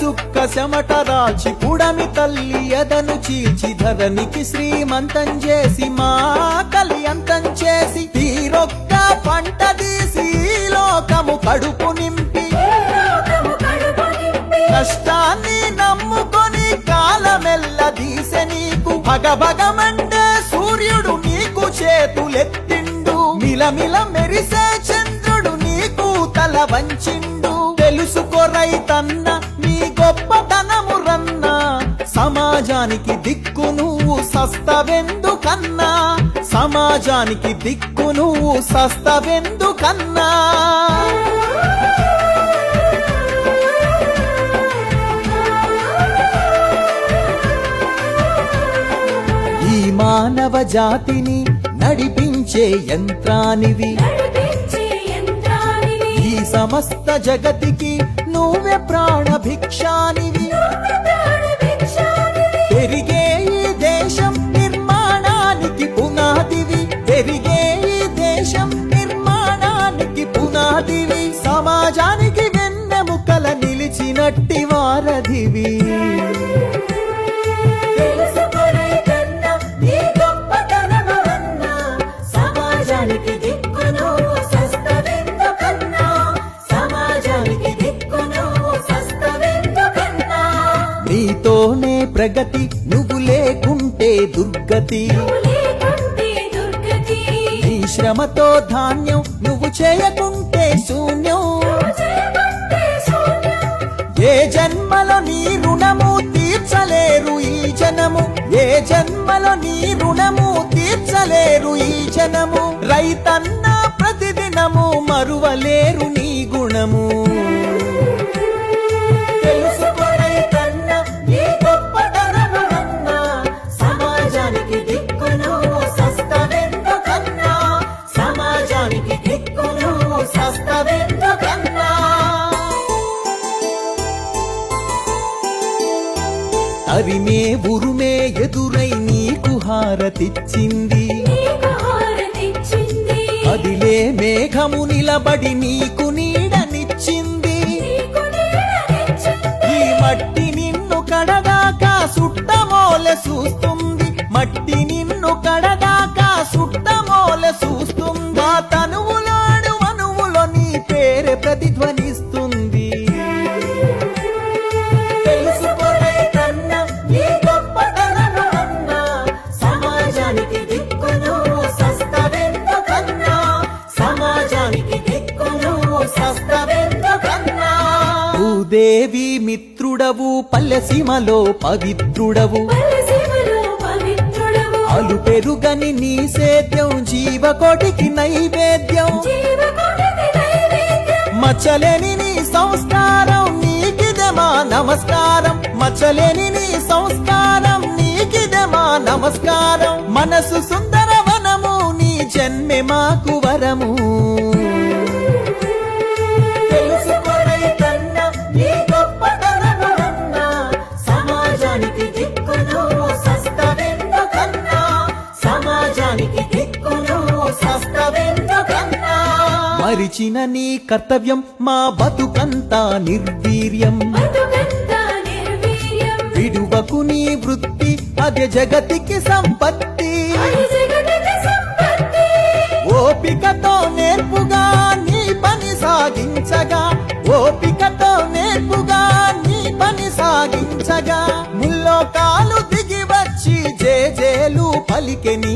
సుక్క చెమట రాల్చి పుడమి తల్లి ఎదను చీల్చి ధరణికి శ్రీమంతం చేసి మా కళ్యంతం చేసి తీరొక్క పంట తీసి లోకము కడుపు నింపి కష్టాన్ని నమ్ముకొని కాలమెల్ల దీసె నీకు భగభగమంటే సూర్యుడు నీకు చేతులెత్తిండు మిలమిల మెరిసే చంద్రుడు నీకు తల వంచిండు తెలుసుకో రైతన్న నీ గొప్పతనము రన్నా సమాజానికి దిక్కు నువ్వు సస్తవెందుకన్నా సమాజానికి దిక్కు నువ్వు సస్తవెందుకన్నా ఈ మానవ జాతిని నడిపించే యంత్రానివి ఈ సమస్త జగతికి నువ్వే ప్రాణభిక్షానివి పెరిగే ఈ దేశం నిర్మాణానికి పునాదివి పెరిగే ఈ దేశం నిర్మాణానికి పునాదివి సమాజానికి వెన్నెముకల నిలిచినట్టి వారధివి నీతోనే ప్రగతి నువ్వు లేకుంటే దుర్గతి నీ శ్రమతో ధాన్యం నువ్వు చేయకుంటే శూన్యం ఏ జన్మలో నీ రుణము తీర్చలేరు ఈ జనము ఏ జన్మలో నీ రుణము తీర్చలేరు ఈ జనము రైతన్న ప్రతిదినము మరువలేరు నీ గుణము తరిమే ఉరుమే ఎదురై నీకు హారతిచ్చింది అదిలే మేఘము నిలబడి నీకు నీడనిచ్చింది ఈ మట్టి నిన్ను కడదాకా సుట్టమోలె చూస్తుంది మట్టి నిన్ను కడదాకా సుట్టమోలె చూస్తుంది ఆ తనువులాడు అణువులో నీ పేరే ప్రతిధ్వనిస్తుంది దేవి మిత్రుడవు పల్లెసీమలో పవిత్రుడవు అలు పెరుగని నీ సేద్యం జీవకోటికి నైవేద్యం మచ్చలేని నీ సంస్కారం నీకిదే మా నమస్కారం మచ్చలేని నీ సంస్కారం నీకిదే మా నమస్కారం మనసు సుందరవనము నీ జన్మె మాకు వరము మరిచిన నీ కర్తవ్యం మా బతుకంతా నిర్వీర్యం విడువకు నీ వృత్తి అదే జగతికి సంపత్తి ఓపికతో నేర్పుగా నీ పని సాగించగా ఓపికతో నేర్పుగా నీ పని సాగించగా ముల్లోకాలు దిగి వచ్చి జేజేలు పలికెని